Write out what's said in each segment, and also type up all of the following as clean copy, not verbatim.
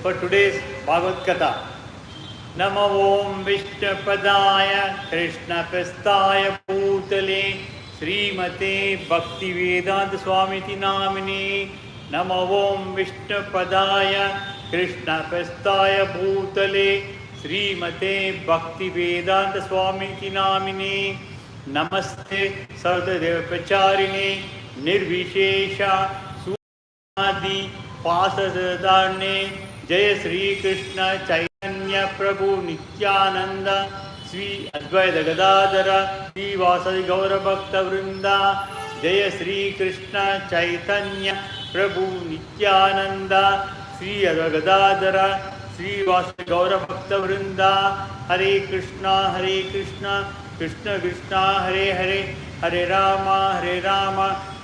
for today's Bhagavath Katha. Namo Om Vishnapadaya Krishna Pestaya Bhutale Srimate Bhakti Vedanta Swamiti Namini. Namo Om Vishnapadaya Krishna Pestaya Bhutale Srimate Bhakti Vedanta Swamiti Namini. Namaste Sarvadeva Pacharine Nirvishesha Sumadi Pasasadane Jaya Sri Krishna Chaitanya Prabhu Nityananda Sri Advaita Gadadara Sri Vasadi Gaura Bhakta Vrinda Jaya Sri Krishna Chaitanya Prabhu Nityananda Sri Advaita Gadadara Sri Vasadi Gaura Bhakta Vrinda. Hare Krishna Krishna Krishna Hare Hare Hare Rama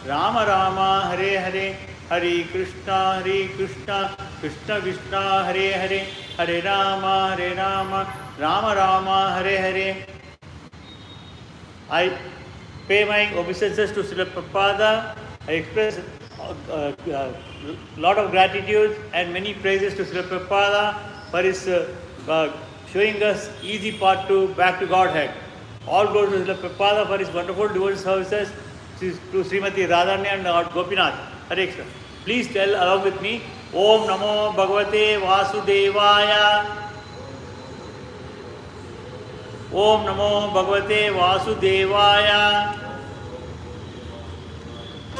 Rama Rama Hare Hare Hare Krishna Krishna Krishna Hare Hare Hare Rama Rama Rama Hare Hare. I pay my obeisances to Srila Prabhupada. I express a lot of gratitude and many praises to Srila Prabhupada for his showing us easy path back to Godhead. All glory to Srila Prabhupada for his wonderful devotional services to Srimati Radharani and Lord Gopinath. Hare Krishna. Please tell along with me, Om Namo Bhagavate Vasudevaya. Om Namo Bhagavate Vasudevaya.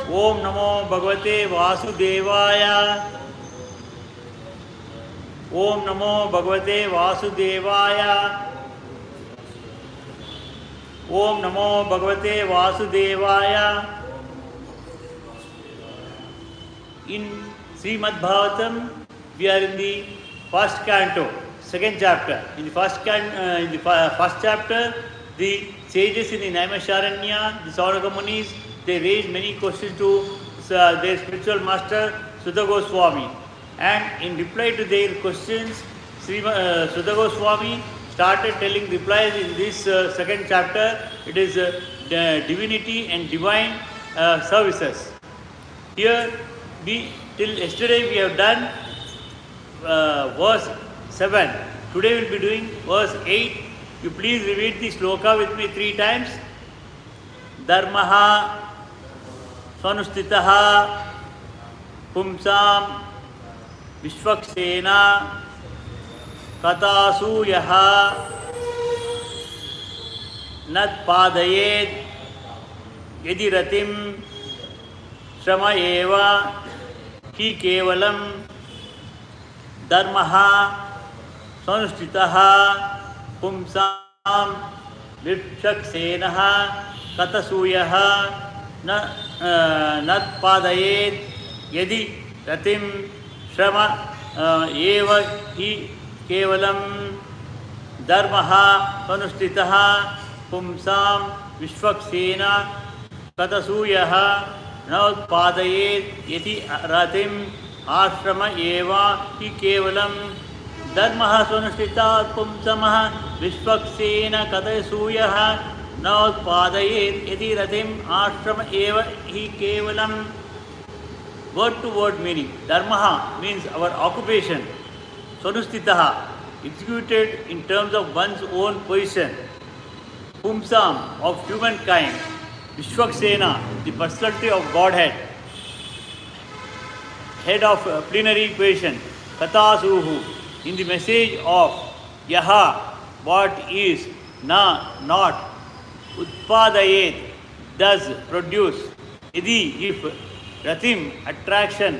Om Namo Bhagavate Vasudevaya. Om Namo Bhagavate Vasudevaya. Om Namo Bhagavate Vasudevaya. In Srimad Bhagavatam, we are in the first canto, second chapter. In the first chapter, the sages in the Naimisharanya, the Sauraka Munis, they raised many questions to their spiritual master Sudha Goswami. And in reply to their questions, Sudha Goswami started telling replies in this second chapter. It is divinity and divine services. Here, till yesterday we have done verse 7. Today we will be doing verse 8. You please repeat the sloka with me 3 times. Dharmaha Swanustitaha Pumsam Vishvaksena Katasu Yaha Nat Padayed Yadiratim Shrama Eva Hi Kevalam Dharmaha Sanustitaha Pumsam Vipshaksenaha Katasuyaha Nat Padayed Yadi Ratim Shrama Eva Hi Kevalam Dharmaha Sanustitaha Pumsam Vishvaksena Katasuyaha Nautpadayet Yati Ratim Ashrama Eva Hi Kevalam Dharmaha Swanushtita Pumsamaha Vishvaksena Katasuyaha Nautpadayet Yati Ratim Ashrama Eva Hi Kevalam. Word to word meaning. Dharmaha means our occupation. Swanushtitaha, executed in terms of one's own position. Pumsam, of humankind. Vishvaksena, the personality of Godhead, head of plenary equation. Katasuhu, in the message of Yaha, what is, na, not. Utpadayet, does produce. Idi, if. Ratim, attraction.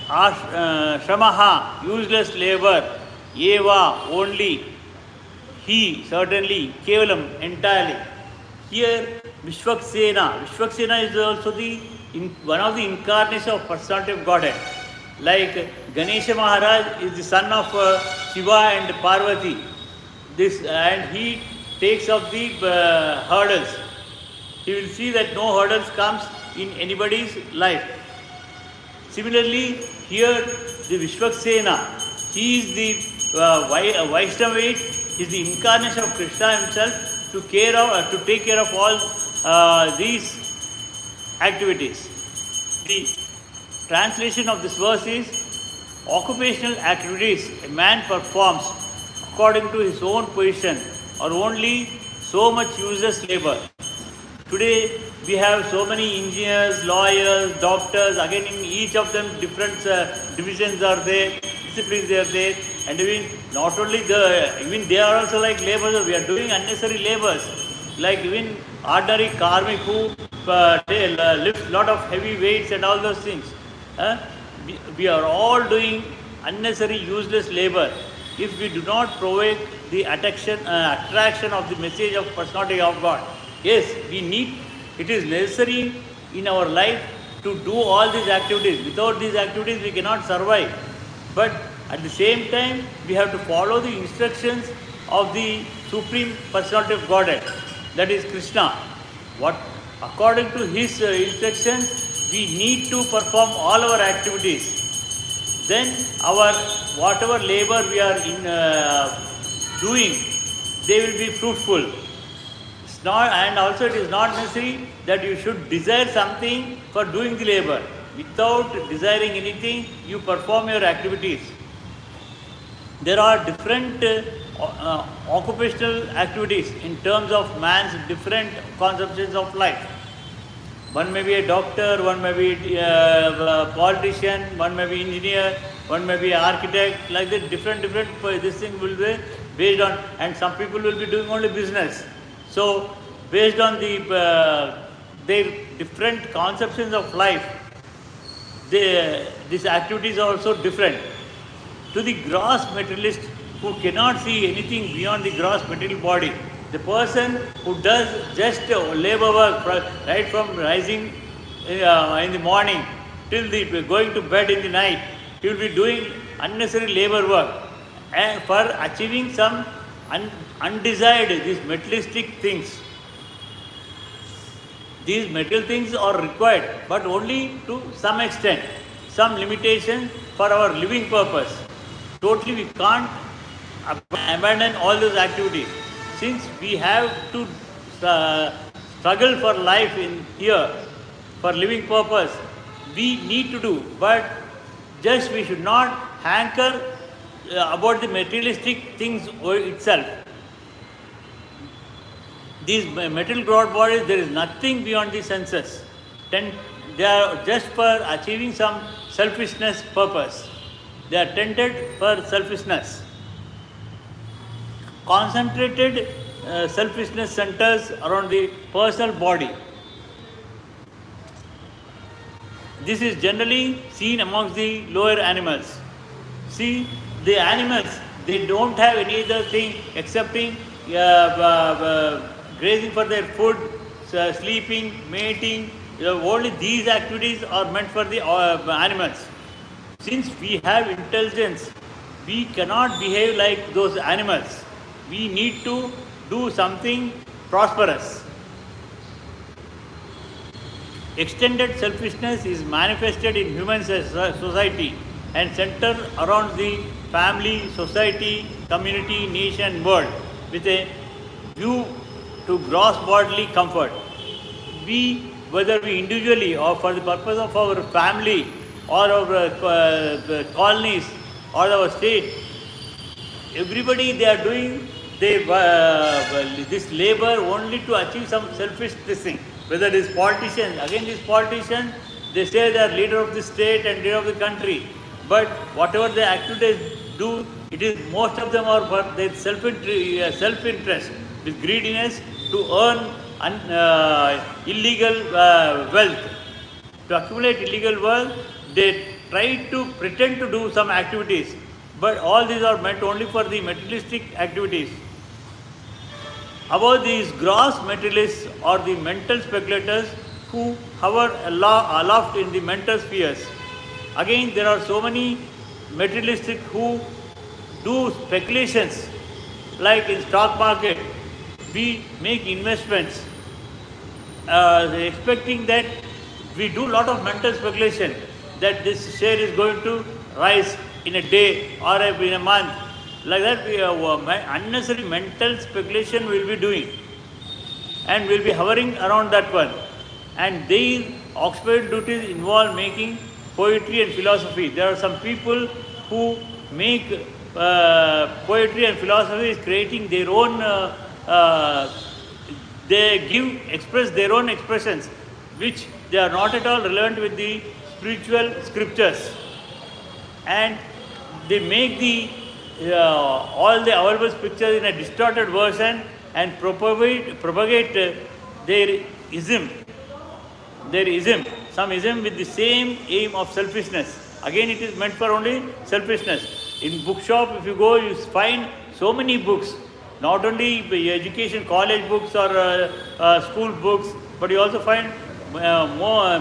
Shramaha, useless labor. Eva, only. He, certainly. Kevalam, entirely. Here, Vishvaksena is also one of the incarnations of personality of Godhead. Like Ganesha Maharaj is the son of Shiva and Parvati. And he takes up the hurdles. He will see that no hurdles comes in anybody's life. Similarly, here the Vishvaksena, he is the Vaishnavate, he is the incarnation of Krishna himself to take care of all these activities. The translation of this verse is occupational activities a man performs according to his own position are only so much useless labor. Today we have so many engineers, lawyers, doctors, again in each of them different divisions are there, disciplines are there, and even not only even they are also like laborers, we are doing unnecessary labors, like even ordinary karmic who lift lot of heavy weights and all those things. We are all doing unnecessary useless labor if we do not provide the attraction of the message of personality of God. Yes, it is necessary in our life to do all these activities. Without these activities, we cannot survive. But at the same time, we have to follow the instructions of the Supreme Personality of Godhead, that is Krishna. According to his instructions, we need to perform all our activities. Then whatever labor we are doing, they will be fruitful. And also it is not necessary that you should desire something for doing the labor. Without desiring anything, you perform your activities. There are different occupational activities in terms of man's different conceptions of life. One may be a doctor, one may be a politician, one may be engineer, one may be an architect. Like that, different this thing will be based on, and some people will be doing only business. So, based on their different conceptions of life, these activities are also different. To the gross materialist who cannot see anything beyond the gross material body, the person who does just labor work right from rising in the morning till going to bed in the night, he will be doing unnecessary labor work and for achieving some undesired, these materialistic things. These material things are required, but only to some extent, some limitation for our living purpose. Totally we can't abandon all those activities. Since we have to struggle for life in here, for living purpose, we need to do, but just we should not hanker about the materialistic things itself. These material broad bodies, there is nothing beyond the senses. They are just for achieving some selfishness purpose. They are tended for selfishness. Concentrated selfishness centers around the personal body. This is generally seen amongst the lower animals. See, the animals, they don't have any other thing excepting grazing for their food, sleeping, mating. Only these activities are meant for the animals. Since we have intelligence, we cannot behave like those animals. We need to do something prosperous. Extended selfishness is manifested in human society and centered around the family, society, community, nation, world with a view to gross bodily comfort. Whether we individually or for the purpose of our family or our colonies or our state, everybody they are doing this labor only to achieve some selfish thing. Whether it is politicians, again these politicians, they say they are leader of the state and leader of the country, but whatever the activities do, it is most of them are for their self-interest with greediness to earn illegal wealth. To accumulate illegal wealth, they try to pretend to do some activities, but all these are meant only for the materialistic activities. Above these gross materialists are the mental speculators who hover aloft in the mental spheres. Again, there are so many materialistic who do speculations, like in stock market. We make investments expecting that we do lot of mental speculation that this share is going to rise in a day or in a month. Like that, we unnecessary mental speculation we will be doing, and we will be hovering around that one. And these occupational duties involve making poetry and philosophy. There are some people who make poetry and philosophy is creating their own, they express their own expressions, which they are not at all relevant with the spiritual scriptures. And they make the all the available pictures in a distorted version and propagate their ism, some ism with the same aim of selfishness. Again, it is meant for only selfishness. In bookshop, if you go, you find so many books, not only education, college books or school books, but you also find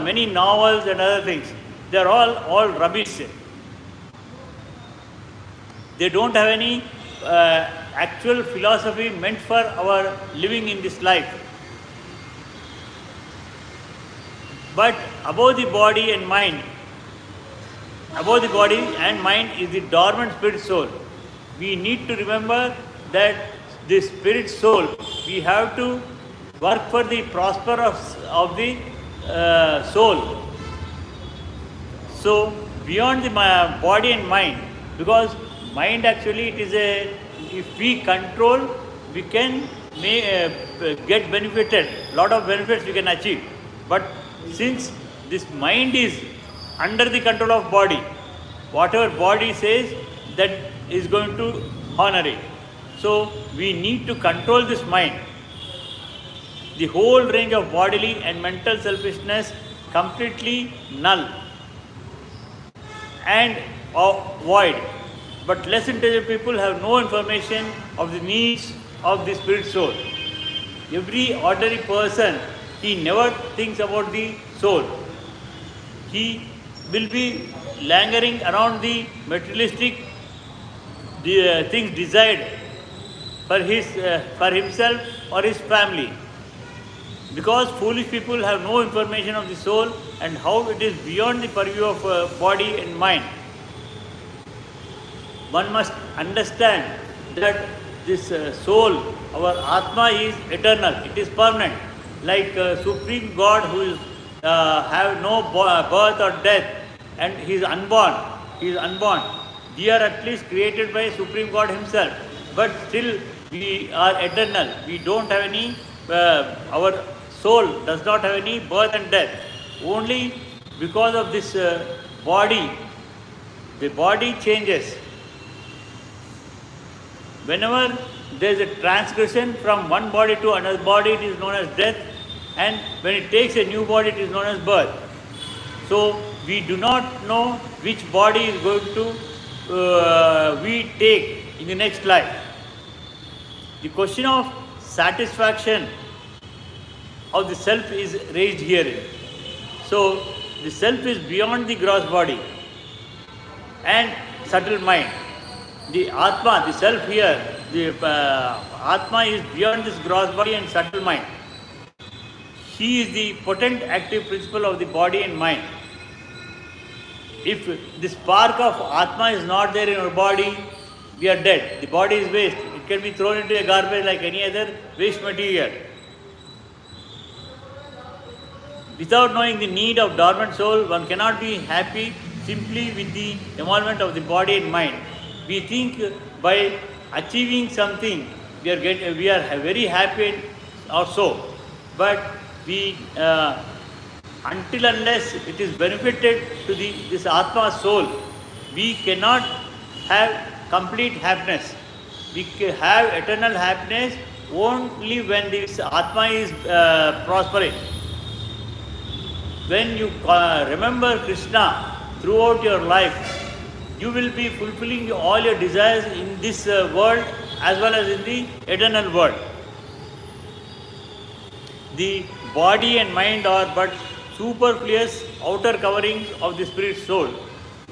many novels and other things. They are all rubbish. They don't have any actual philosophy meant for our living in this life. But above the body and mind is the dormant spirit soul. We need to remember that the spirit soul, we have to work for the prosper of the soul. So beyond the body and mind, because mind actually it is if we control, we can get benefited, lot of benefits we can achieve. But since this mind is under the control of body, whatever body says, that is going to honor it. So we need to control this mind. The whole range of bodily and mental selfishness completely null and void. But less intelligent people have no information of the needs of the spirit soul. Every ordinary person, he never thinks about the soul. He will be lingering around the materialistic things desired for himself or his family. Because foolish people have no information of the soul and how it is beyond the purview of body and mind. One must understand that this soul, our Atma, is eternal, it is permanent. Like Supreme God who is have no birth or death, and he is unborn. We are at least created by Supreme God himself, but still we are eternal. We don't have any, our soul does not have any birth and death. Only because of this body, the body changes. Whenever there is a transgression from one body to another body, it is known as death, and when it takes a new body, it is known as birth. So we do not know which body is going to we take in the next life. The question of satisfaction of the self is raised here. So the self is beyond the gross body and subtle mind. The Atma, the self here, the Atma is beyond this gross body and subtle mind. He is the potent active principle of the body and mind. If the spark of Atma is not there in our body, we are dead. The body is waste. It can be thrown into a garbage like any other waste material. Without knowing the need of dormant soul, one cannot be happy simply with the involvement of the body and mind. We think by achieving something, we are very happy or so. But we, until unless it is benefited to this Atma soul, we cannot have complete happiness. We have eternal happiness only when this Atma is prospering. When you remember Krishna throughout your life, you will be fulfilling all your desires in this world as well as in the eternal world. The body and mind are but superfluous outer coverings of the spirit soul.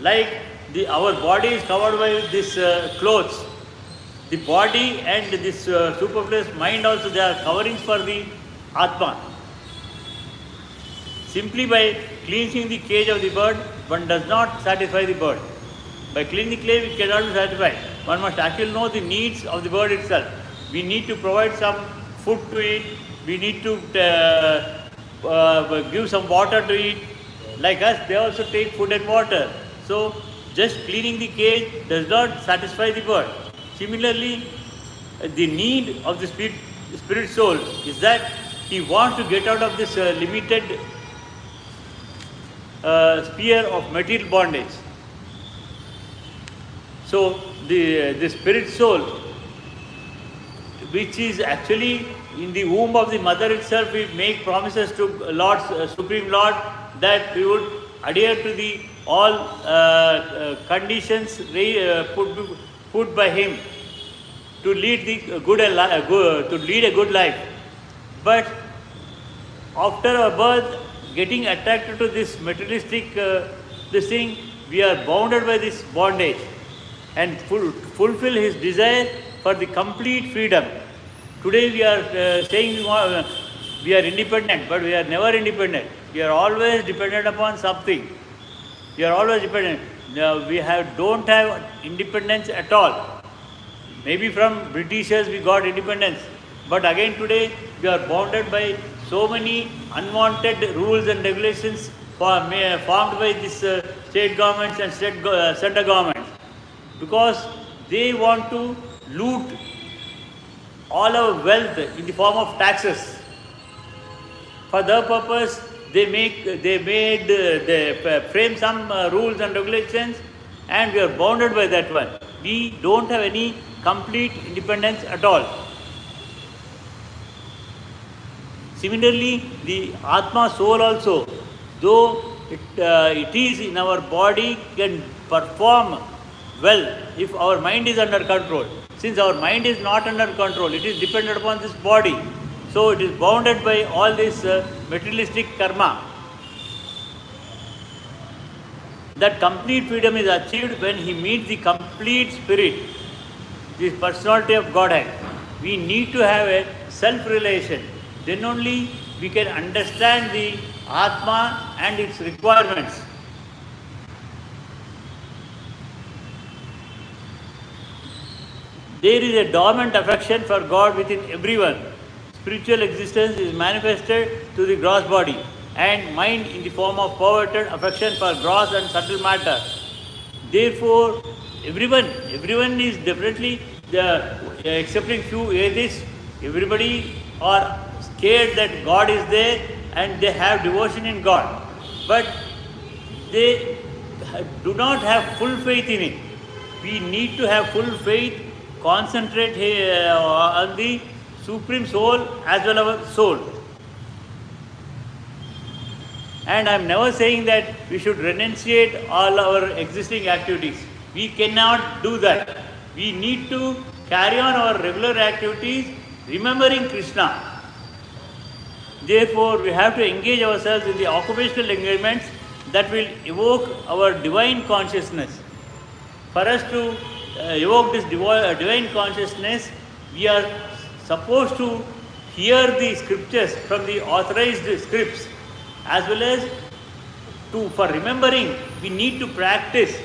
Like our body is covered by this clothes. The body and this superfluous mind also, they are coverings for the Atma. Simply by cleansing the cage of the bird, one does not satisfy the bird. By cleaning the cage, it cannot be satisfied. One must actually know the needs of the bird itself. We need to provide some food to eat. We need to give some water to eat. Like us, they also take food and water. So Just cleaning the cage does not satisfy the bird. Similarly, the need of the spirit soul is that he wants to get out of this limited sphere of material bondage. So the spirit soul, which is actually in the womb of the mother itself, we make promises to Supreme Lord, that we would adhere to the all conditions put by Him to lead the to lead a good life. But after our birth, getting attracted to this materialistic this thing, we are bounded by this bondage, and fulfill His desire for the complete freedom. Today we are saying we are independent, but we are never independent. We are always dependent upon something. We are always dependent. We don't have independence at all. Maybe from Britishers we got independence, but again today we are bounded by so many unwanted rules and regulations formed by these state governments and center governments, because they want to loot all our wealth in the form of taxes. For their purpose, they frame some rules and regulations, and we are bounded by that one. We don't have any complete independence at all. Similarly, the Atma soul also, though it is in our body, can perform well if our mind is under control. Since our mind is not under control, it is dependent upon this body. So it is bounded by all this materialistic karma. That complete freedom is achieved when he meets the complete spirit, the personality of Godhead. We need to have a self-relation. Then only we can understand the Atma and its requirements. There is a dormant affection for God within everyone. Spiritual existence is manifested to the gross body, and mind in the form of perverted affection for gross and subtle matter. Therefore, everyone is definitely, excepting few atheists, everybody are scared that God is there and they have devotion in God. But they do not have full faith in it. We need to have full faith, concentrate on the Supreme Soul as well as our soul. And I am never saying that we should renunciate all our existing activities. We cannot do that. We need to carry on our regular activities remembering Krishna. Therefore, we have to engage ourselves in the occupational engagements that will evoke our divine consciousness. For us to evoke this divine consciousness, we are supposed to hear the scriptures from the authorized scripts, as well as for remembering, we need to practice.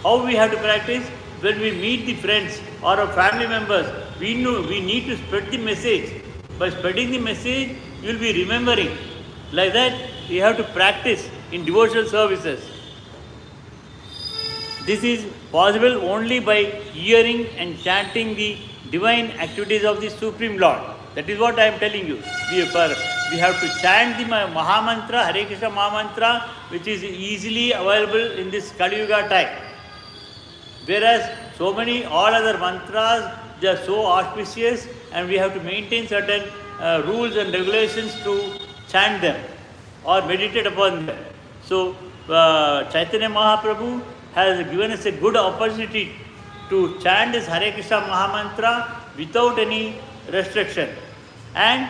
How we have to practice? When we meet the friends or our family members, we need to spread the message. By spreading the message, you will be remembering. Like that, we have to practice in devotional services. This is possible only by hearing and chanting the divine activities of the Supreme Lord. That is what I am telling you. We have to chant the Mahamantra, Hare Krishna Mahamantra, which is easily available in this Kali Yuga time. Whereas all other mantras, they are so auspicious, and we have to maintain certain rules and regulations to chant them or meditate upon them. So Chaitanya Mahaprabhu has given us a good opportunity to chant this Hare Krishna Mahamantra without any restriction, and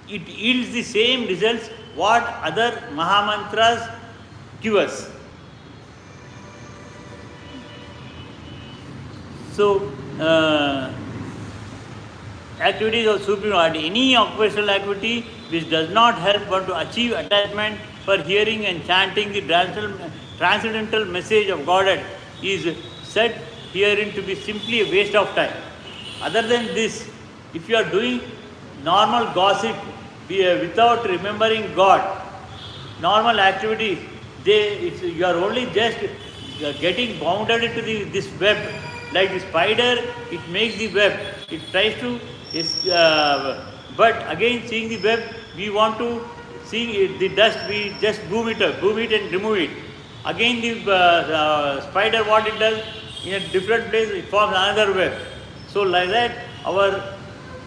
it yields the same results what other Mahamantras give us. So, activities of Supreme Lord, any occupational activity which does not help one to achieve attachment for hearing and chanting the transcendental message of Godhead is said herein to be simply a waste of time. Other than this, if you are doing normal gossip without remembering God, normal activities, you are only just getting bounded into this web. Like the spider, it makes the web. It tries to, but again seeing the web, we want to see the dust, we just boom it and remove it. Again the spider, what it does, in a different place, it forms another web. So like that, our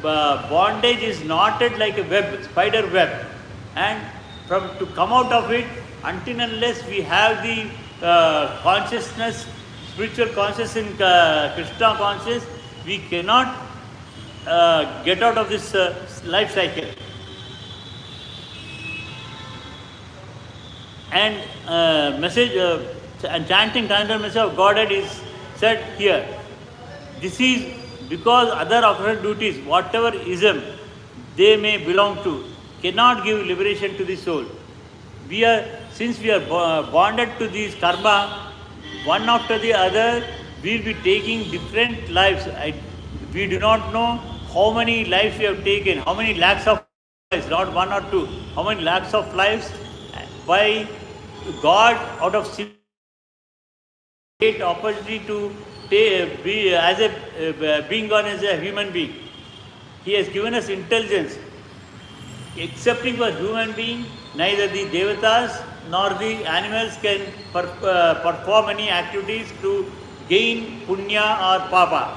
bondage is knotted like a web, spider web. And to come out of it, until unless we have the consciousness, spiritual consciousness in Krishna consciousness, we cannot get out of this life cycle. And message and chanting message of Godhead is said here. This is because other occurrent duties, whatever ism they may belong to, cannot give liberation to the soul. Since we are bonded to these karma, one after the other, we will be taking different lives. We do not know how many lives we have taken, how many lakhs of lives, not one or two, how many lakhs of lives by God out of sin, opportunity to be as a being on as a human being. He has given us intelligence. Excepting for human being, neither the devatas nor the animals can perform any activities to gain punya or papa.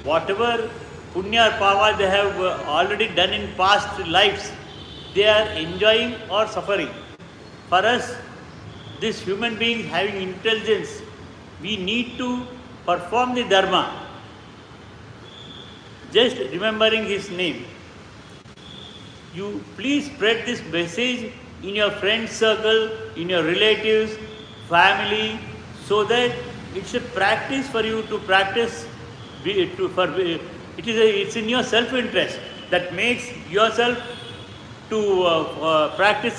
Whatever punya or papa they have already done in past lives, they are enjoying or suffering. For us, this human being having intelligence, we need to perform the dharma. Just remembering his name. You please spread this message in your friend circle, in your relatives, family, so that it's a practice for you to practice. It's in your self-interest that makes yourself to practice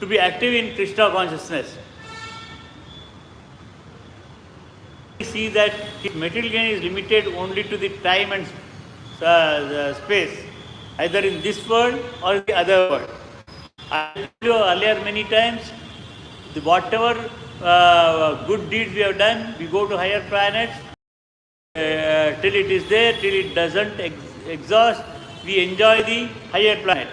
to be active in Krishna consciousness. We see that material gain is limited only to the time and space, either in this world or the other world. I told you earlier many times, whatever good deeds we have done, we go to higher planets till it is there, till it doesn't exhaust, we enjoy the higher planet.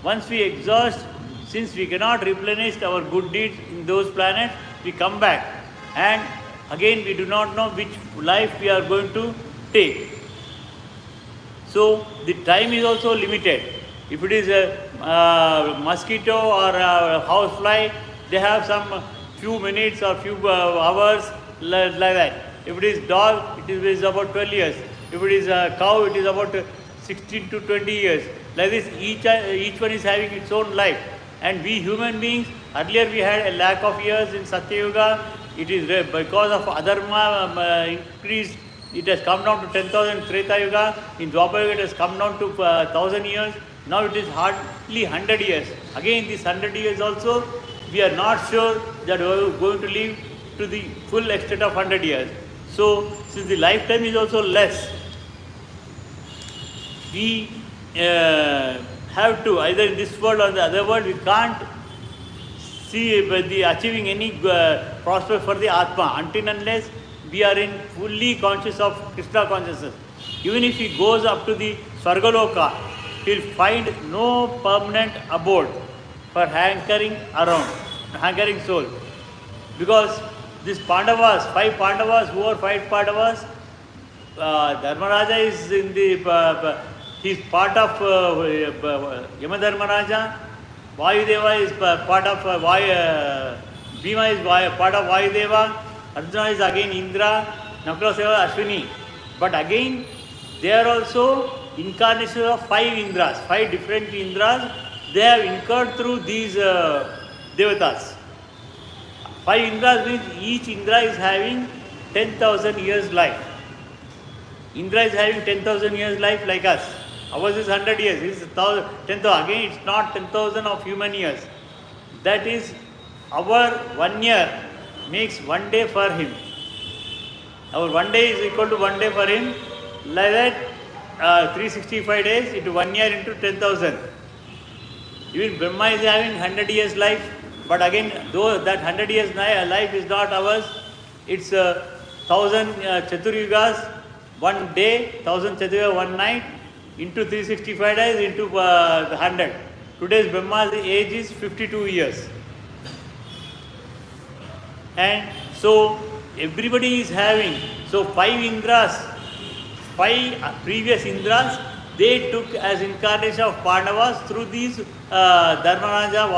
Once we exhaust, since we cannot replenish our good deeds in those planets, we come back and again we do not know which life we are going to take. So the time is also limited. If it is a mosquito or a housefly, they have some few minutes or few hours like that. If it is dog, it is about 12 years. If it is a cow, it is about 16 to 20 years. Like this, each one is having its own life. And we human beings, earlier we had a lack of years in Satya Yuga. It is because of adharma increased. It has come down to 10,000 Treta Yuga. In Dwapara Yuga, it has come down to 1,000 years. Now it is hardly 100 years. Again, this 100 years also, we are not sure that we are going to live to the full extent of 100 years. So, since the lifetime is also less, we have to, either in this world or the other world, we can't see the achieving any prosperity for the Atma until unless we are in fully conscious of Krishna consciousness. Even if he goes up to the Swargaloka, he will find no permanent abode for hankering soul. Because these Pandavas, 5 Pandavas, who are 5 Pandavas, Dharmaraja is in the, he is part of Yamadharmaraja, Vayudeva is part of Bhima is part of Vayudeva, Arjuna is again Indra, Nakalaseva Ashwini. But again, they are also incarnations of 5 Indras, 5 different Indras. They have incurred through these Devatas. 5 Indras means each Indra is having 10,000 years life. Indra is having 10,000 years life like us. Ours is 100 years. It is 10,000. Again, it's not 10,000 of human years. That is, our 1 year makes 1 day for him. Our 1 day is equal to 1 day for him. Like that, 365 days into 1 year into 10,000. Even Brahma is having 100 years life. But again, though that 100 years life is not ours, it's 1000 Chaturyugas, one day, 1000 Chaturyugas, one night, into 365 days, into the 100. Today's Brahma's age is 52 years. And so everybody is having, so 5 Indras, 5 previous Indras, they took as incarnation of Pandavas through these Dharmaraja,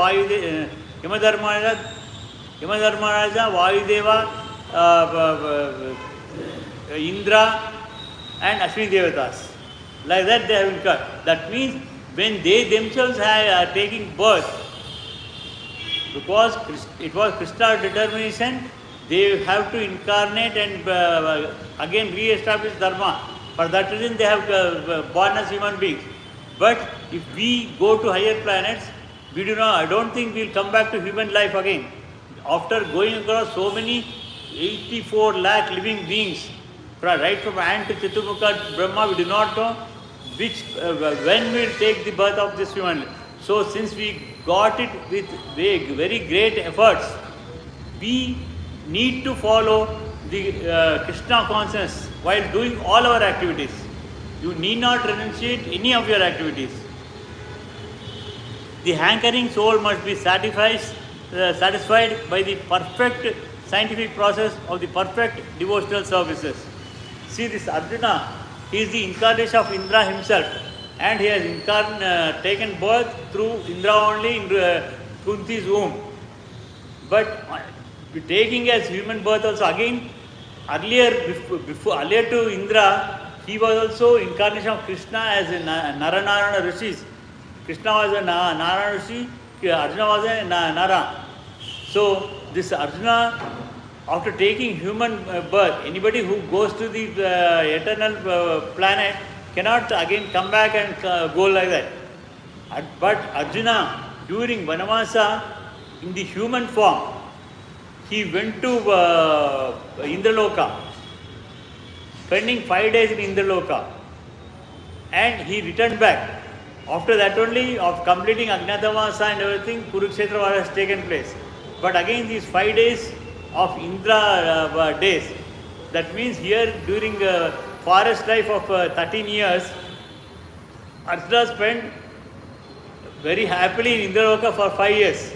Yamadharmaraja, Vayudeva, Indra and Ashwini Devatas. Like that they have incurred. That means when they themselves are taking birth, because it was Krishna's determination, they have to incarnate and again re-establish Dharma. For that reason they have born as human beings. But if we go to higher planets, we do not, I don't think we'll come back to human life again. After going across so many 84 lakh living beings, right from ant to Chaturmukha Brahma, we do not know which when we'll take the birth of this human. So since we got it with very great efforts, we need to follow the Krishna consciousness while doing all our activities. You need not renunciate any of your activities. The hankering soul must be satisfied by the perfect scientific process of the perfect devotional services. See, this Arjuna, he is the incarnation of Indra himself, and he has taken birth through Indra only in Kunti's womb. But taking as human birth also again, earlier to Indra, he was also incarnation of Krishna as a Naranarana Rishis. Krishna was a Narayana Rishi, Arjuna was a Nara. So this Arjuna, after taking human birth, anybody who goes to the eternal planet cannot again come back and go like that. But Arjuna, during Vanavasa, in the human form, he went to Indraloka, spending 5 days in Indraloka, and he returned back. After that only, of completing Ajnatavasa and everything, Kurukshetra war has taken place. But again, these 5 days of Indra days, that means here during forest life of 13 years, Arjuna spent very happily in Indraloka for 5 years.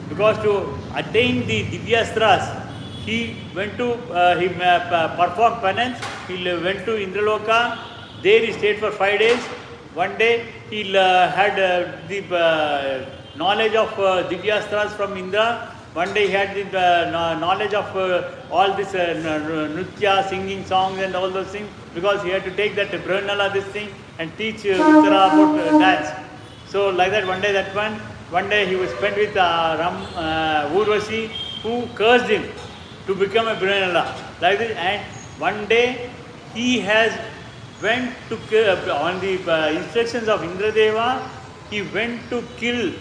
Because to attain the Divyastras, he went to, he performed penance, he went to Indraloka, there he stayed for 5 days. One day he had the knowledge of Divyastras from Indra. One day he had the knowledge of all this Nritya, singing songs and all those things, because he had to take that Brahmanala, this thing, and teach Uttara about dance. So like that, one day he was spent with Urvashi, who cursed him to become a Brahmanala. Like this, and one day he has went to on the instructions of Indradeva, he went to kill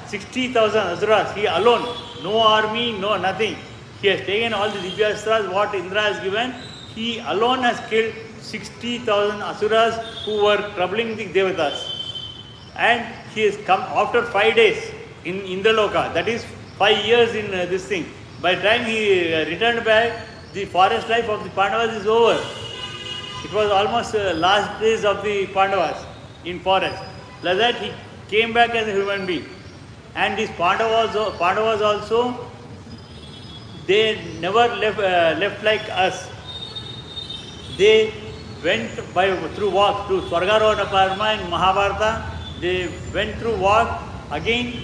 60,000 asuras, he alone, no army, no nothing. He has taken all the Divyastras what Indra has given, he alone has killed 60,000 asuras who were troubling the Devatas. And he has come after 5 days in Indraloka, that is 5 years in this thing. By the time he returned back, the forest life of the Pandavas is over. It was almost last days of the Pandavas in forest. Like that, he came back as a human being. And these Pandavas also, they never left like us. They went through walk, through Swargarona Parma in Mahabharata. They went through walk. Again,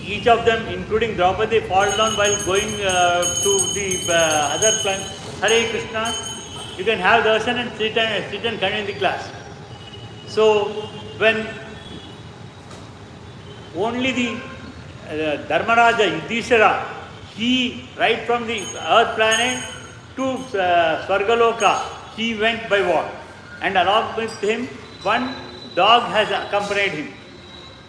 each of them, including Draupadi, fall down while going to the other planet. Hare Krishna. You can have darshan and sit and continue the class. So when only the Dharmaraja Yudhishthira, he right from the earth planet to Swargaloka, he went by walk, and along with him one dog has accompanied him.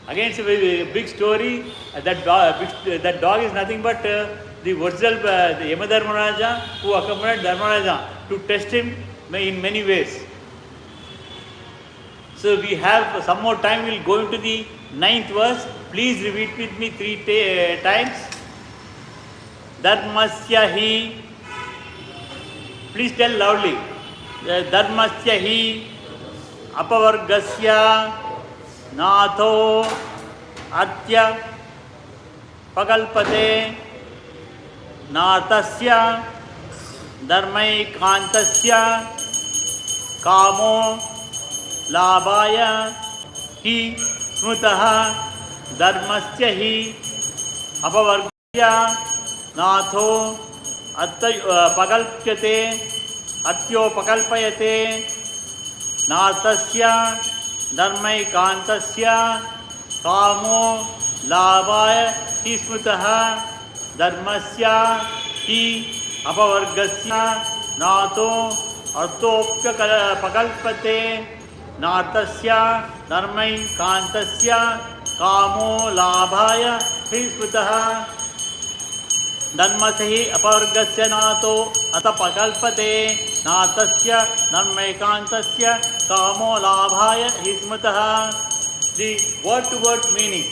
Again, it's a very big story. That dog is nothing but the original the Yamadharmaraja who accompanied Dharmaraja to test him in many ways. So we have some more time, we'll go into the ninth verse. Please repeat with me 3 times. Dharmasya hi. Please tell loudly. Dharmasya hi apavargasya natho artya pakalpate natasya dharmai kantasya kamo labhaya hi smutaha dharmasya hi apavargasya natho pakalpyate atyo pakalpayate natasya dharmai kantasya kamo labhaya hi smutaha dharmasya hi apavargasya natho artopya pakalpate natasya dharmai kantasya kamo labhaya hi smutaha धर्मस्य अपवर्गस्य नातो अत पकल्पते नातस्य धर्मैकान्तस्य कामो लाभाय हि स्मृतः. The word to word meaning.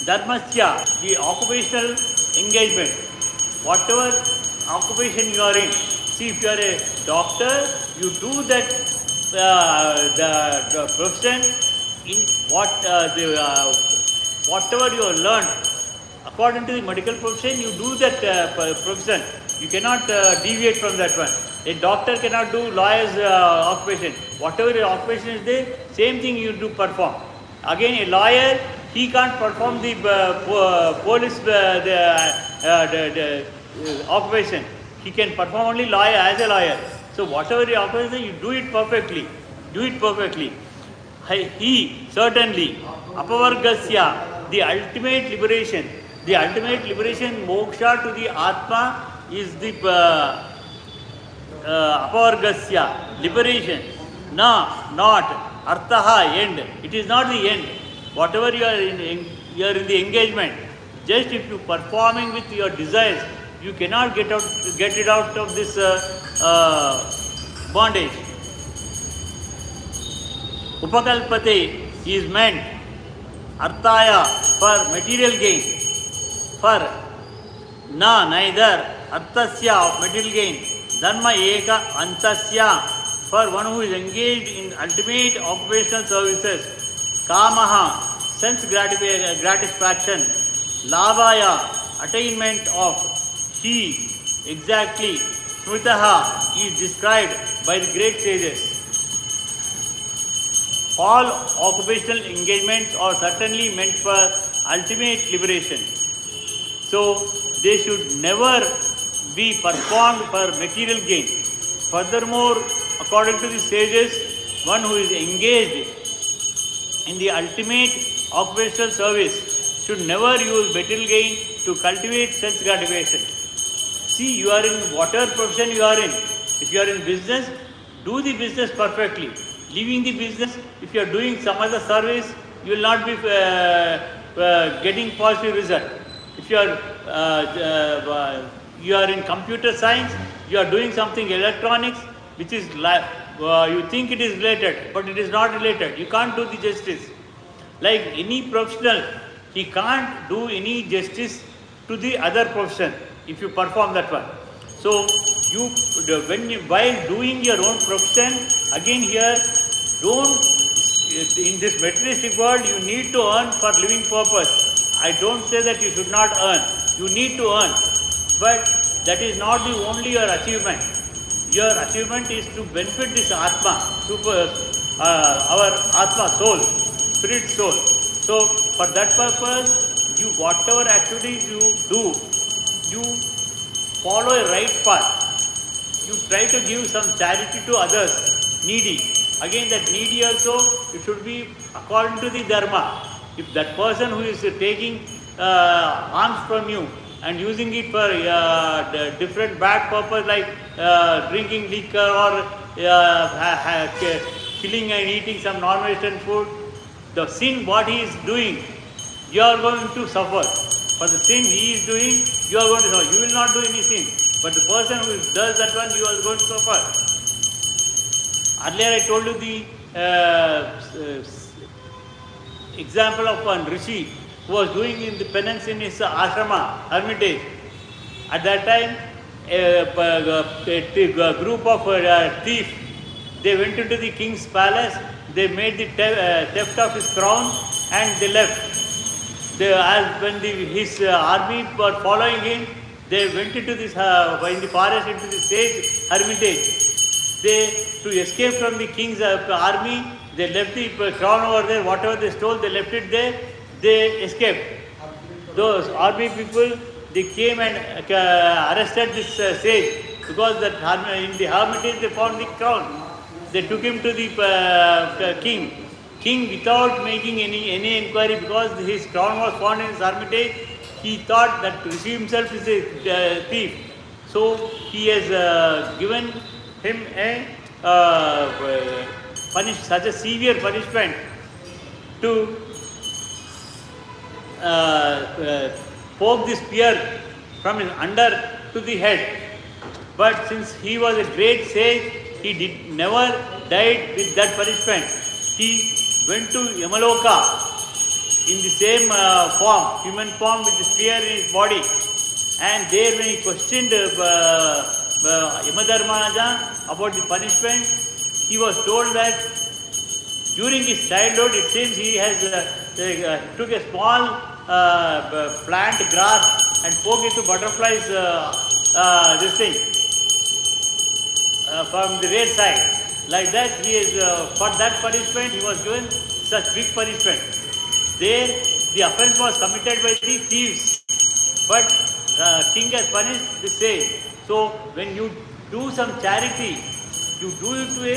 Dharmasya, the occupational engagement. Whatever occupation you are in. See, if you are a doctor, you do that the profession in whatever you have learned. According to the medical profession, you do that profession. You cannot deviate from that one. A doctor cannot do lawyer's occupation. Whatever your occupation is there, same thing you do perform. Again, a lawyer, he can't perform the police occupation. He can perform only lawyer as a lawyer. So whatever your occupation, you do it perfectly. Do it perfectly. He certainly, apavargasya, the ultimate liberation. The ultimate liberation, moksha to the Atma, is the apavargasya, liberation. Not arthaha, end. It is not the end. Whatever you are in the engagement, just if you performing with your desires, you cannot get it out of this bondage. Upakalpate is meant arthaya, for material gain. For neither arthasya, of material gain, dharma eka antasya, for one who is engaged in ultimate occupational services, kamaha, sense gratification, labhaya, attainment of, he, exactly, smritaha, is described by the great sages. All occupational engagements are certainly meant for ultimate liberation. So, they should never be performed for material gain. Furthermore, according to the sages, one who is engaged in the ultimate occupational service should never use material gain to cultivate sense gratification. See, you are in whatever profession you are in. If you are in business, do the business perfectly. Leaving the business, if you are doing some other service, you will not be getting positive result. If you are in computer science, you are doing something electronics, which is you think it is related, but it is not related. You can't do the justice. Like any professional, he can't do any justice to the other profession if you perform that one. So while doing your own profession, again here, in this materialistic world, you need to earn for living purpose. I don't say that you should not earn. You need to earn. But that is not the only your achievement. Your achievement is to benefit this Atma, our Atma soul, spirit soul. So for that purpose, whatever activities you do, you follow a right path. You try to give some charity to others, needy. Again, that needy also, it should be according to the dharma. If that person who is taking alms from you and using it for different bad purpose like drinking liquor or killing and eating some non-Western food, the sin what he is doing, you are going to suffer. For the sin he is doing, you are going to suffer. You will not do any sin. But the person who does that one, you are going to suffer. Earlier I told you the example of one rishi who was doing in the penance in his ashrama, hermitage. At that time, a group of thieves, they went into the king's palace, they made the theft of his crown and they left. When his army were following him, they went into this in the forest into the sage hermitage. To escape from the king's army, they left the crown over there. Whatever they stole, they left it there. They escaped. Those army people, they came and arrested this sage because in the hermitage they found the crown. They took him to the king. King, without making any inquiry, because his crown was found in his hermitage, he thought that Rishi himself is a thief. So he has given him such a severe punishment to poke the spear from his under to the head. But since he was a great sage, he never died with that punishment. He went to Yamaloka in the same form, human form, with the spear in his body. And there when he questioned Yamadharmaraja about the punishment, he was told that during his childhood, it seems he has took a small plant, grass, and poked it to butterflies, from the rear side. Like that, he is for that punishment, he was given such big punishment. There, the offense was committed by the thieves, but king has punished the same. So, when you do some charity, you do it to a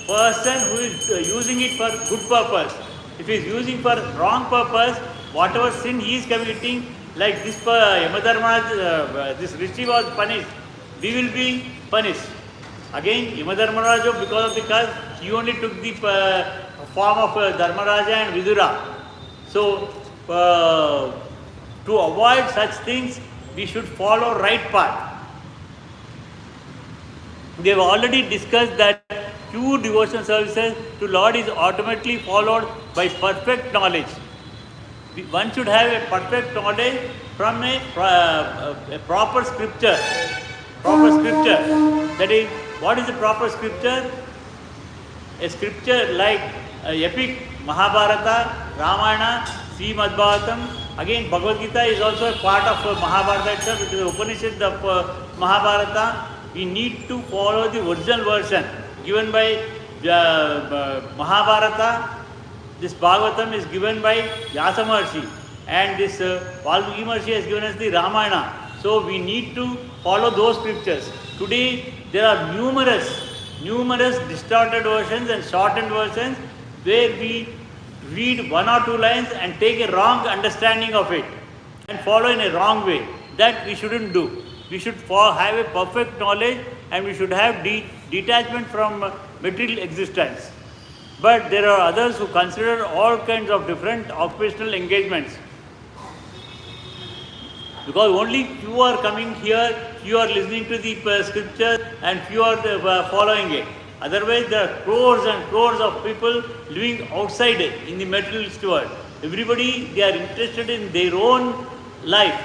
person who is using it for good purpose. If he is using for wrong purpose, whatever sin he is committing, like this Yamadharma, this rishi was punished, we will be punished. Again, Yamadharmaraja, because of the curse, he only took the form of Dharmaraja and Vidura. So, to avoid such things, we should follow right path. We have already discussed that pure devotion services to Lord is automatically followed by perfect knowledge. One should have a perfect knowledge from a proper scripture. Proper scripture. That is, what is a proper scripture? A scripture like epic Mahabharata, Ramayana, Srimad Bhagavatam. Again, Bhagavad Gita is also a part of Mahabharata itself. It is the Upanishad of Mahabharata. We need to follow the original version given by Mahabharata. This Bhagavatam is given by Vyasa Maharshi, and this Valmiki Maharshi has given us the Ramayana. So we need to follow those scriptures. Today there are numerous distorted versions and shortened versions where we read one or two lines and take a wrong understanding of it and follow in a wrong way. That we shouldn't do. We should have a perfect knowledge, and we should have detachment from material existence. But there are others who consider all kinds of different occupational engagements. Because only few are coming here, few are listening to the scripture, and few are following it. Otherwise, there are crores and crores of people living outside in the materialist world. Everybody, they are interested in their own life,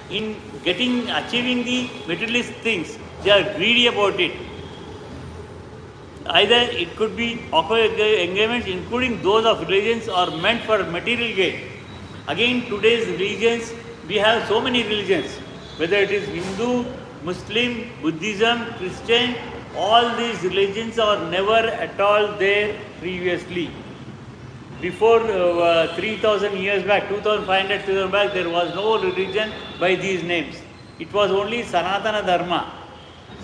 in achieving the materialist things. They are greedy about it. Either it could be engagements, including those of religions, are meant for material gain. Again, today's religions, we have so many religions, whether it is Hindu, Muslim, Buddhism, Christian, all these religions are never at all there previously. Before 3000 years back, 2500 years back, there was no religion by these names. It was only Sanatana Dharma.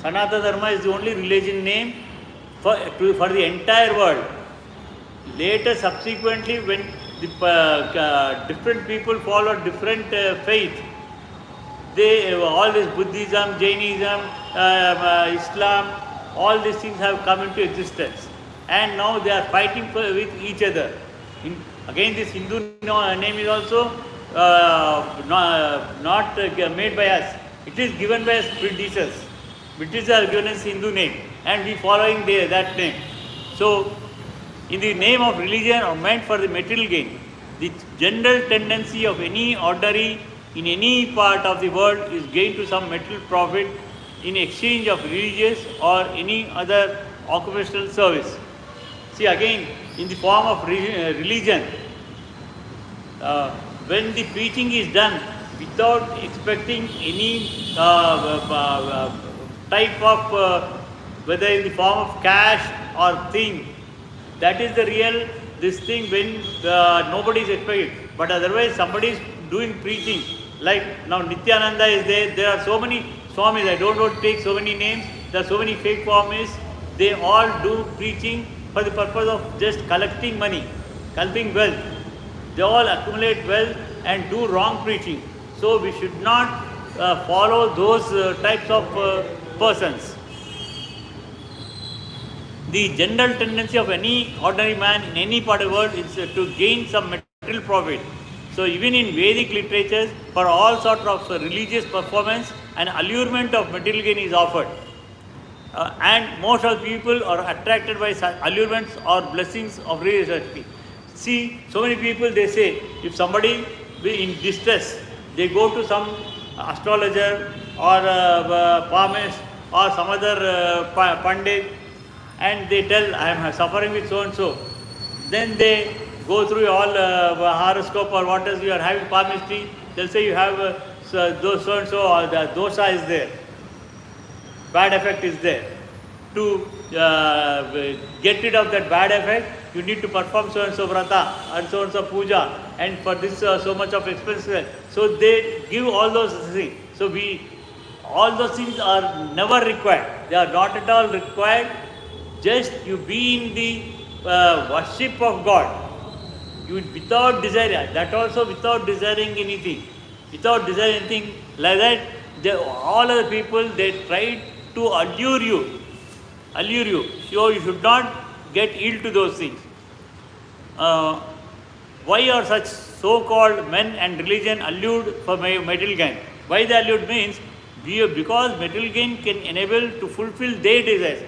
Sanatana Dharma is the only religion name for the entire world. Later, subsequently, when the different people followed different faith, all this Buddhism, Jainism, Islam, all these things have come into existence. And now they are fighting with each other. Again, this Hindu name is also not made by us. It is given by us Britishers. Britishers are given us Hindu name, and we following that name. So, in the name of religion are meant for the material gain. The general tendency of any ordinary in any part of the world is gain to some material profit in exchange of religious or any other occupational service. See, again, in the form of religion, when the preaching is done without expecting any type of whether in the form of cash or thing, that is the real this thing when nobody is expecting. But otherwise somebody is doing preaching, like now Nityananda is there. There are so many Swamis, I don't want to take so many names, there are so many fake Swamis. They all do preaching for the purpose of just collecting money, collecting wealth. They all accumulate wealth and do wrong preaching. So we should not follow those types of persons. The general tendency of any ordinary man in any part of the world is to gain some material profit. So even in Vedic literatures, for all sorts of religious performance, an allurement of material gain is offered. And most of the people are attracted by such allurements or blessings of religiosity. See, so many people, they say, if somebody is in distress, they go to some astrologer or palmist or some other pandit, and they tell, I am suffering with so and so. Then they go through all horoscope or what else you are having palmistry. They'll say you have so and so, or the dosha is there, bad effect is there. To get rid of that bad effect, you need to perform so and so vrata and so puja, and for this so much of expense. So they give all those things. So all those things are never required. They are not at all required. Just you be in the worship of God. You without desire, that also without desiring anything. Without desiring anything like that, all other people, they try to allure you. So you should not get ill to those things. Why are such so-called men and religion allured for material gain? Why they allured means, because material gain can enable to fulfill their desires.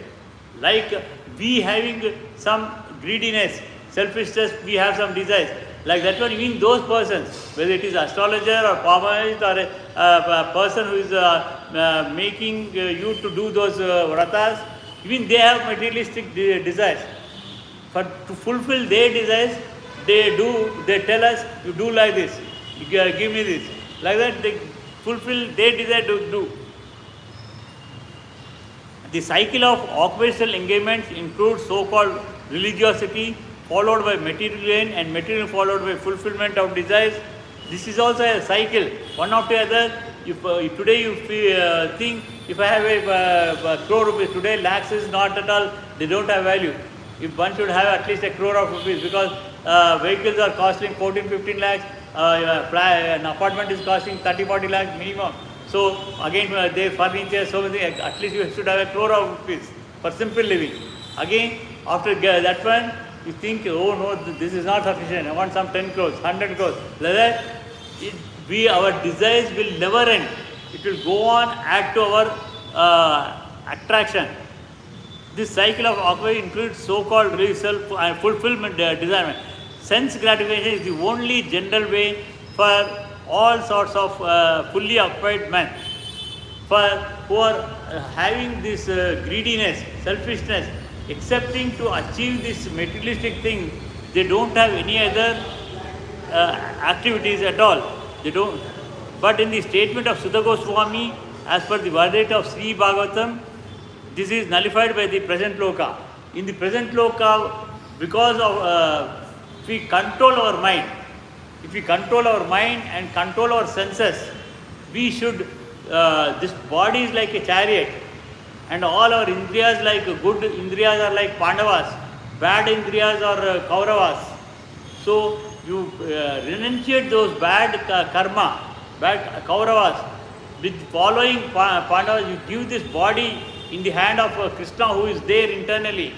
Like we having some greediness, selfishness, we have some desires. Like that one, even those persons, whether it is astrologer or palmist or a person who is making you to do those vratas, even they have materialistic desires. To fulfill their desires, they tell us, you do like this, you give me this. Like that, they fulfill their desire to do. The cycle of occupational engagements includes so-called religiosity, followed by material gain, and material followed by fulfillment of desires. This is also a cycle, one after the other. If today you think, if I have a crore rupees, today lakhs is not at all, they don't have value. If one should have at least a crore of rupees, because vehicles are costing 14-15 lakhs, an apartment is costing 30-40 lakhs minimum. So again, they furniture, so many, at least you should have a crore of rupees for simple living. Again, after that one, you think, oh no, this is not sufficient, I want some 10 crores, 100 crores. Like that, our desires will never end. It will go on, add to our attraction. This cycle of occupation includes so-called self-fulfillment desire. Sense gratification is the only general way for all sorts of fully occupied men. For who are having this greediness, selfishness, accepting to achieve this materialistic thing, they don't have any other activities at all. They don't. But in the statement of Sudha Goswami, as per the verdict of Sri Bhagavatam, this is nullified by the present loka. In the present loka, because of if we control our mind, and control our senses, we should, this body is like a chariot, and all our indriyas, like good indriyas are like Pandavas, bad indriyas are Kauravas. So you renunciate those bad karma, bad Kauravas. With following Pandavas, you give this body in the hand of Krishna, who is there internally.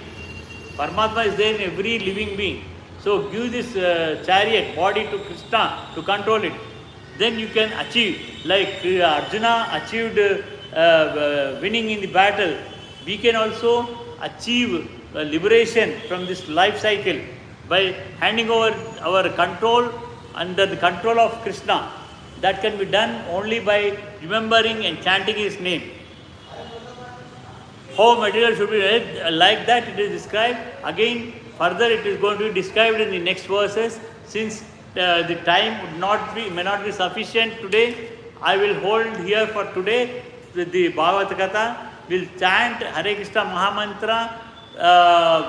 Paramatma is there in every living being. So give this chariot, body to Krishna to control it. Then you can achieve, like Arjuna achieved winning in the battle. We can also achieve liberation from this life cycle. by handing over our control under the control of Krishna. That can be done only by remembering and chanting his name. How material should be read, like that it is described. Again, further it is going to be described in the next verses. Since the time may not be sufficient today, I will hold here for today with the Bhagavath Katha. We'll chant Hare Krishna Mahamantra,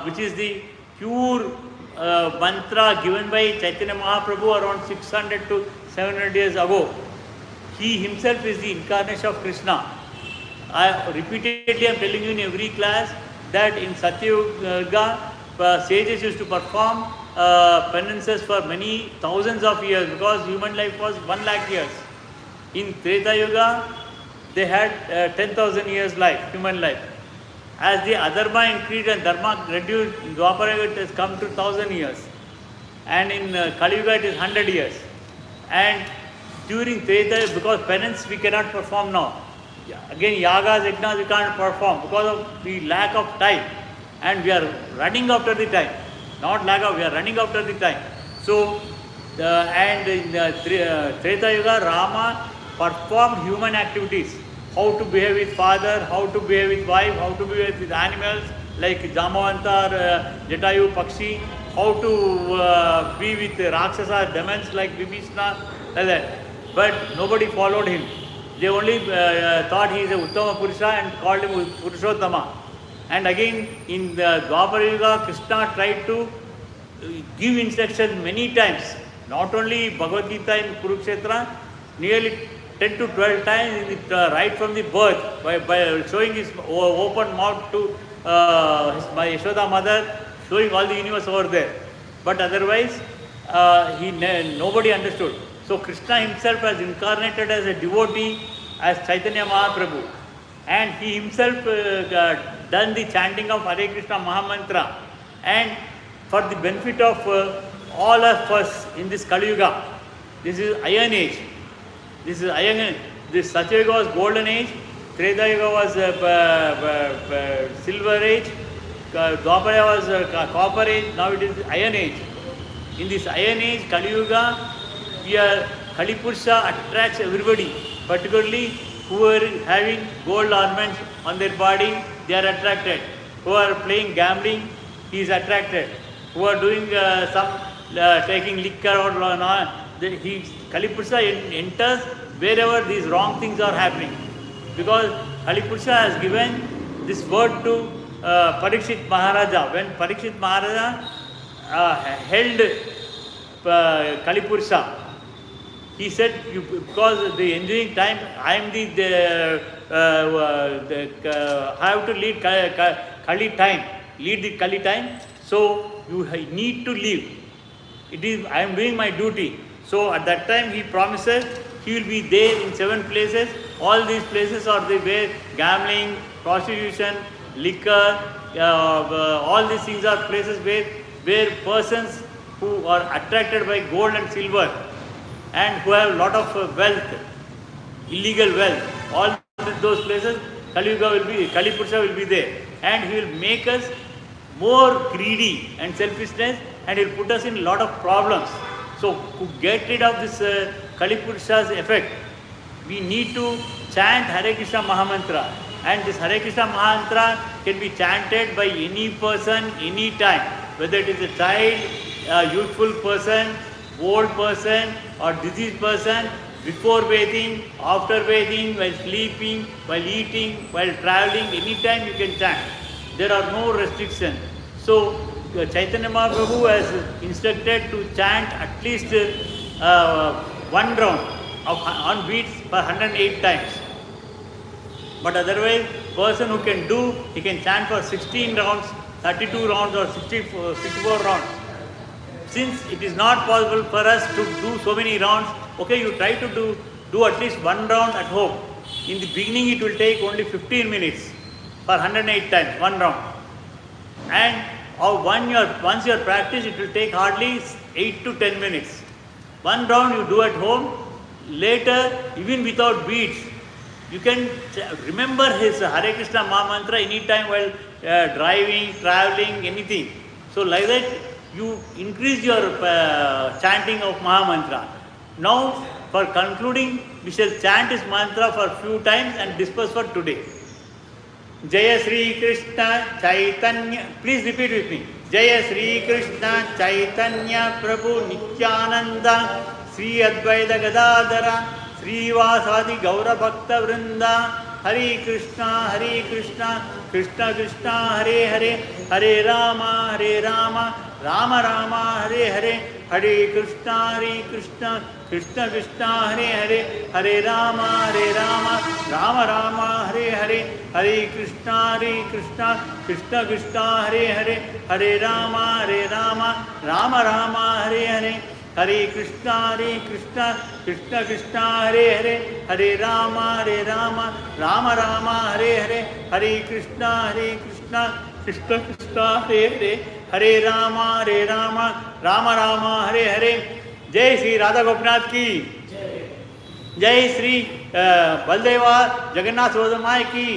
which is the pure mantra given by Chaitanya Mahaprabhu around 600 to 700 years ago. He himself is the incarnation of Krishna. Repeatedly I am telling you in every class that in Satyuga, sages used to perform penances for many thousands of years because human life was 1 lakh years. In Treta Yuga, they had 10,000 years life, human life. As the adharma increased and dharma reduced, in Dwapara Yuga it has come to 1,000 years. And in Kali Yuga it is 100 years. And during Treta, because penance we cannot perform now. Again, yagas, yajnas we can't perform because of the lack of time. And we are running after the time. Not lack of, we are running after the time. So, and in Treta Yuga, Rama performed human activities. How to behave with father, how to behave with wife, how to behave with animals like Jamavanta or Jatayu, Pakshi, how to be with Rakshasa, demons like Vibhishna, like that. But nobody followed him. They only thought he is a Uttama Purusha and called him Purushottama. And again, in the Dwapara Yuga, Krishna tried to give instructions many times. Not only Bhagavad Gita in Kurukshetra, nearly 10 to 12 times right from the birth by showing his open mouth to my Yashoda mother, showing all the universe over there. But otherwise, nobody understood. So Krishna himself has incarnated as a devotee, as Chaitanya Mahaprabhu. And he himself done the chanting of Hare Krishna Mahamantra. And for the benefit of all of us in this Kali Yuga, this is Iron Age. This is Iron Age. This Satya Yuga was Golden Age, Treta Yuga was Silver Age, Dwapara was Copper Age, now it is Iron Age. In this Iron Age, Kali Yuga, Kali Purusha attracts everybody, particularly who are having gold ornaments on their body, they are attracted. Who are playing gambling, he is attracted. Who are doing taking liquor or Kali Purusha enters wherever these wrong things are happening. Because Kali Purusha has given this word to Parikshit Maharaja. When Parikshit Maharaja held Kali Purusha, he said, because the enjoying time, I am I have to lead Kali time, lead the Kali time, so you need to leave. I am doing my duty. So at that time he promises he will be there in 7 places. All these places are where gambling, prostitution, liquor, all these things are places where persons who are attracted by gold and silver and who have a lot of wealth, illegal wealth, all those places, Kali Purusha will be there. And he will make us more greedy and selfishness, and he will put us in a lot of problems. So to get rid of this Kali Purusha's effect, we need to chant Hare Krishna Mahamantra. And this Hare Krishna Mahamantra can be chanted by any person, any time, whether it is a child, youthful person, old person or diseased person, before bathing, after bathing, while sleeping, while eating, while traveling, anytime you can chant. There are no restrictions. So Chaitanya Mahaprabhu has instructed to chant at least 1 round on beats for 108 times. But otherwise, person who can do, he can chant for 16 rounds, 32 rounds or 64 rounds. Since it is not possible for us to do so many rounds, okay, you try to do at least 1 round at home. In the beginning, it will take only 15 minutes for 108 times, 1 round. And once you are practiced, it will take hardly 8 to 10 minutes. 1 round you do at home. Later, even without beats, you can remember his Hare Krishna Mahamantra anytime while driving, traveling, anything. So like that, you increase your chanting of Maha Mantra. Now, for concluding, we shall chant this mantra for few times and disperse for today. Jaya Sri Krishna Chaitanya. Please repeat with me. Jaya Sri Krishna Chaitanya Prabhu Nityananda Sri Advaita Gadadara Sri Vasadi Gaura Bhakta Vrinda. Hare Krishna, Krishna Krishna, Hare Hare, Hare Rama, Rama Rama, Hare Hare, Hare Krishna, Krishna Krishna, Hare Hare, Hare Rama, Rama Rama, Hare Hare, Hare Krishna, Krishna Krishna, Hare Hare, Hare Rama, Rama Rama, Hare Hare. Hare Krishna, Krishna Krishna, Hare Hare, Hare Rama, Rama Rama, Hare Hare, Hare Krishna, Krishna Krishna, Hare Hare, Hare Rama, Rama Rama, Hare Hare. Jai Sri Radha Gopinath ki, Jai Sri Baldeva Jagannath Sodamai ki,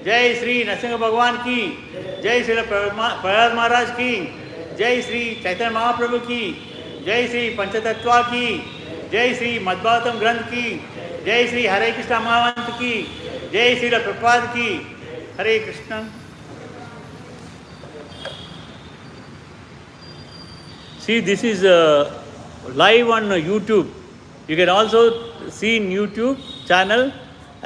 Jai Sri Nrsimha Bhagwan ki, Jai Sri Prahlad Maharaj ki, Jai Sri Chaitanya Mahaprabhu ki, जय श्री पंचतत्वा की, जय श्री मद्भागवतम ग्रंथ की, जय श्री हरे कृष्णा महामंत्र की, जय श्री प्रभुपाद की. हरे Krishna. See, this is live on YouTube. You can also see in YouTube channel.